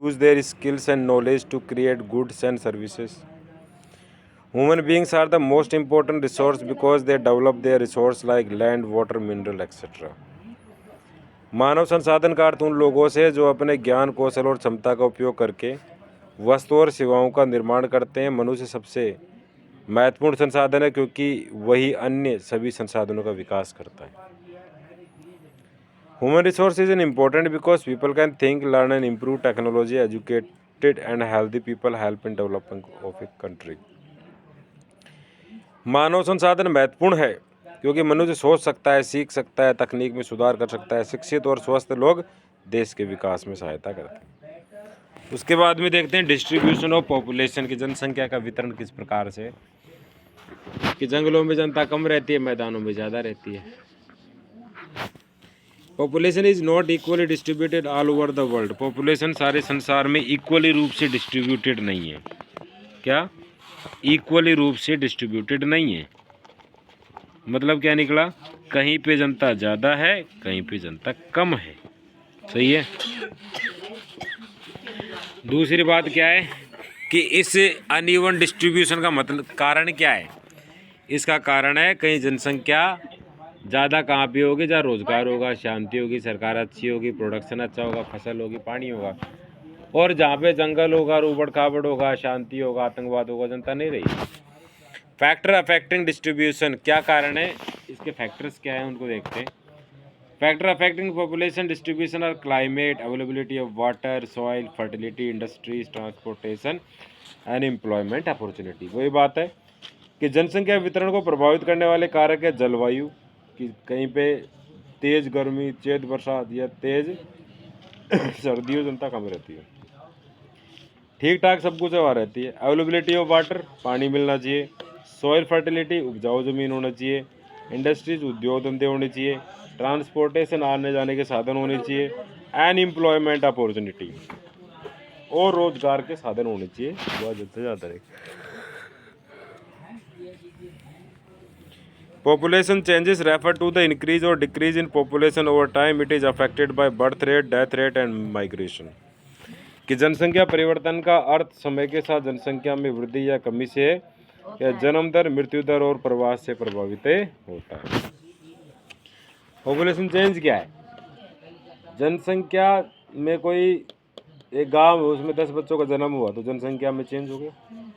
use their skills and knowledge to create goods and services. Human beings are the most important resource because they develop their resource like land, water, mineral, etc. मानव संसाधन का अर्थ उन लोगों से जो अपने ज्ञान, कौशल और क्षमता का उपयोग करके वस्तु और सेवाओं का निर्माण करते हैं। मनुष्य सबसे महत्वपूर्ण संसाधन है क्योंकि वही अन्य सभी संसाधनों का विकास करता है। Human resource is important because people can think, learn and improve technology. Educated and healthy people help in development of a country. मानव संसाधन महत्वपूर्ण है क्योंकि मनुष्य सोच सकता है, सीख सकता है, तकनीक में सुधार कर सकता है। शिक्षित और स्वस्थ लोग देश के विकास में सहायता करते हैं। उसके बाद में देखते हैं डिस्ट्रीब्यूशन ऑफ पॉपुलेशन की जनसंख्या का वितरण किस प्रकार से कि जंगलों में जनता कम रहती है, मैदानों में ज़्यादा रहती है। Population is not equally distributed all over the world. Population सारे संसार में इक्वली रूप से डिस्ट्रीब्यूटेड नहीं है। क्या? इक्वली रूप से डिस्ट्रीब्यूटेड नहीं है। मतलब क्या निकला? कहीं पे जनता ज़्यादा है, कहीं पे जनता कम है। सही है। दूसरी बात क्या है कि इस अनइवन डिस्ट्रीब्यूशन का मतलब कारण क्या है? इसका कारण है कहीं जनसंख्या ज़्यादा कहाँ पे होगी? जहाँ रोजगार होगा, शांति होगी, सरकार अच्छी होगी, प्रोडक्शन अच्छा होगा, फसल होगी, पानी होगा। और जहाँ पे जंगल होगा, उबड़ खाबड़ होगा, शांति होगा, आतंकवाद होगा, जनता नहीं रही। फैक्टर अफेक्टिंग डिस्ट्रीब्यूशन, क्या कारण है? इसके फैक्टर्स क्या है उनको देखते हैं। फैक्टर अफेक्टिंग पॉपुलेशन डिस्ट्रीब्यूशन और climate, availability of water, soil, fertility, industries, transportation and employment opportunity. वही बात है कि जनसंख्या वितरण को प्रभावित करने वाले कारक है जलवायु, कि कहीं पे तेज़ गर्मी, तेज बरसात या तेज़ सर्दियों जनता कम रहती है। ठीक ठाक सब कुछ हवा रहती है। अवेलेबिलिटी ऑफ वाटर, पानी मिलना चाहिए। सॉइल फर्टिलिटी, उपजाऊ ज़मीन होना चाहिए। इंडस्ट्रीज, उद्योग धंधे होने चाहिए। ट्रांसपोर्टेशन, आने जाने के साधन होने चाहिए। एंड एम्प्लॉयमेंट अपॉर्चुनिटी, और रोजगार के साधन होने चाहिए। बहुत ज़्यादा ज़्यादा रहे। Population changes refer to the increase or decrease in population over time. It is affected by birth rate, death rate and migration. कि जनसंख्या परिवर्तन का अर्थ समय के साथ जनसंख्या में वृद्धि या कमी से या जन्म दर, मृत्यु दर और प्रवास से प्रभावित होता है। पॉपुलेशन चेंज क्या है? जनसंख्या में कोई एक गांव है, उसमें 10 बच्चों का जन्म हुआ तो जनसंख्या में चेंज हो गया।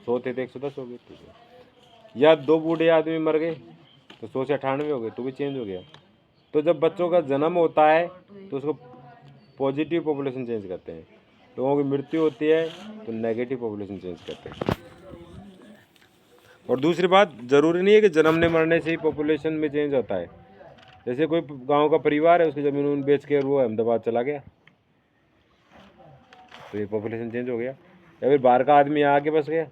100 थे तो 110 हो गए। ठीक है। या 2 बूढ़े आदमी मर गए तो 100 से 98 हो गए, तो भी चेंज हो गया। तो जब बच्चों का जन्म होता है तो उसको पॉजिटिव पॉपुलेशन चेंज करते हैं। लोगों की मृत्यु होती है तो नेगेटिव पॉपुलेशन चेंज करते हैं। और दूसरी बात, ज़रूरी नहीं है कि जन्मने मरने से ही पॉपुलेशन में चेंज होता है। जैसे कोई गांव का परिवार है, उसकी ज़मीन बेच के वो अहमदाबाद चला गया तो ये पॉपुलेशन चेंज हो गया। या फिर बाहर का आदमी आके बस गया।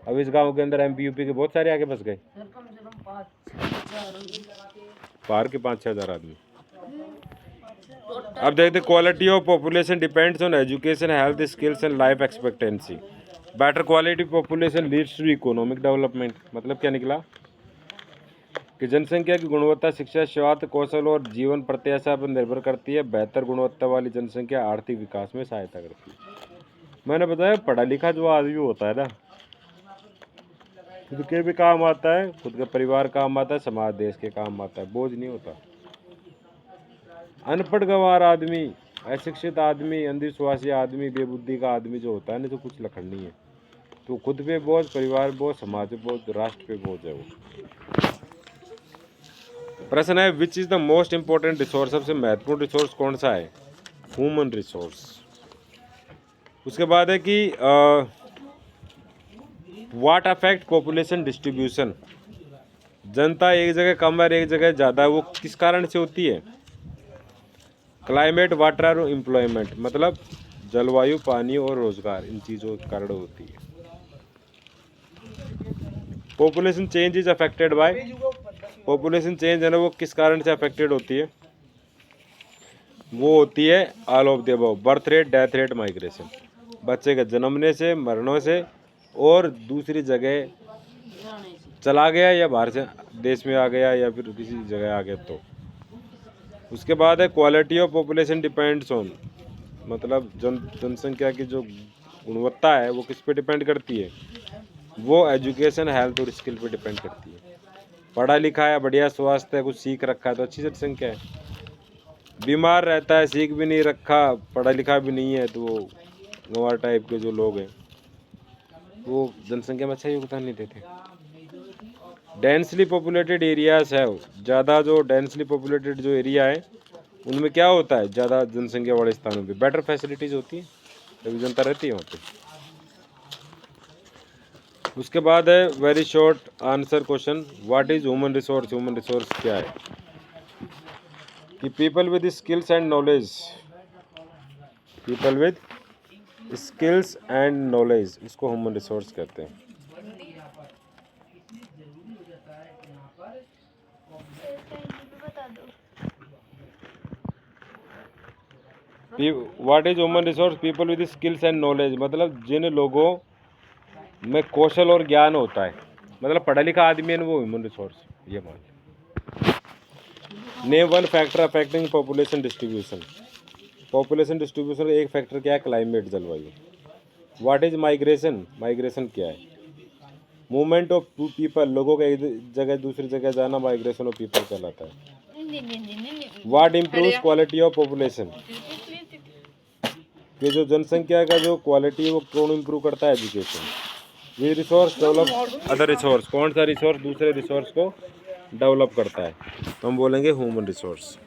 अब इस गांव के अंदर MP UP के बहुत सारे आके बस गए, बाहर के 5-6 हज़ार आदमी। अब देखते quality of population depends on education, health, skills and life expectancy. Better quality population leads to economic development. मतलब क्या निकला कि जनसंख्या की गुणवत्ता शिक्षा, स्वास्थ्य, कौशल और जीवन प्रत्याशा पर निर्भर करती है। बेहतर गुणवत्ता वाली जनसंख्या आर्थिक विकास में सहायता करती है। मैंने बताया पढ़ा लिखा जो आदमी होता है ना, खुद के भी काम आता है, खुद के परिवार काम आता है, समाज देश के काम आता है, बोझ नहीं होता। अनपढ़ गंवार आदमी, अशिक्षित आदमी, अंधविश्वासी आदमी, बेबुद्धि का आदमी जो होता है ना, तो कुछ लखन नहीं है। तो खुद पे बोझ, परिवार बोझ, समाज पे बोझ, राष्ट्र पे बोझ है वो। प्रश्न है which is the most important resource. सबसे महत्वपूर्ण रिसोर्स कौन सा है? Human resource. उसके बाद है कि व्हाट अफेक्ट पॉपुलेशन डिस्ट्रीब्यूशन। जनता एक जगह कम है, एक जगह ज़्यादा है, वो किस कारण से होती है? क्लाइमेट, वाटर और एम्प्लॉयमेंट, मतलब जलवायु, पानी और रोजगार, इन चीज़ों के कारण होती है। Population change is affected by, population change है ना, वो किस कारण से अफेक्टेड होती है? वो होती है all of the above, birth rate, death rate, migration. बच्चे के जन्मने से, मरने से, और दूसरी जगह चला गया या बाहर से देश में आ गया या फिर किसी जगह आ गया तो। उसके बाद है quality of population depends on, मतलब जनसंख्या की जो गुणवत्ता है वो किस पे डिपेंड करती है? वो एजुकेशन, हेल्थ और स्किल पे डिपेंड करती है। पढ़ा लिखा है, बढ़िया स्वास्थ्य है, कुछ सीख रखा है तो अच्छी जनसंख्या है। बीमार रहता है, सीख भी नहीं रखा, पढ़ा लिखा भी नहीं है, तो वो गंवार टाइप के जो लोग हैं वो जनसंख्या में अच्छा योगदान नहीं देते। डेंसली पॉपुलेटेड एरियाज है, ज़्यादा जो डेंसली पॉपुलेटेड जो एरिया है उनमें क्या होता है, ज़्यादा जनसंख्या वाले स्थानों पे बेटर फैसिलिटीज़ होती है, तभी जनता रहती है वहाँ पे। उसके बाद है very short answer question, what is human resource? Human resource क्या है? कि people with skills and knowledge, people with skills and knowledge, इसको ह्यूमन रिसोर्स कहते हैं। What is human resource? People with skills and knowledge, मतलब जिन लोगों में कौशल और ज्ञान होता है, मतलब पढ़ा लिखा आदमी है ना, वो ह्यूमन रिसोर्स ये मान। Name one factor affecting population distribution. Population distribution का एक फैक्टर क्या है? क्लाइमेट, जलवायु। What is migration? माइग्रेशन क्या है? मूवमेंट ऑफ पीपल, लोगों का एक जगह दूसरी जगह जाना माइग्रेशन ऑफ पीपल कहलाता है। What improves quality of population? कि जो जनसंख्या का जो क्वालिटी है वो कौन इम्प्रूव करता है? एजुकेशन। ये रिसोर्स डेवलप अदर रिसोर्स, कौन सा रिसोर्स दूसरे रिसोर्स को डेवलप करता है? तो हम बोलेंगे ह्यूमन रिसोर्स।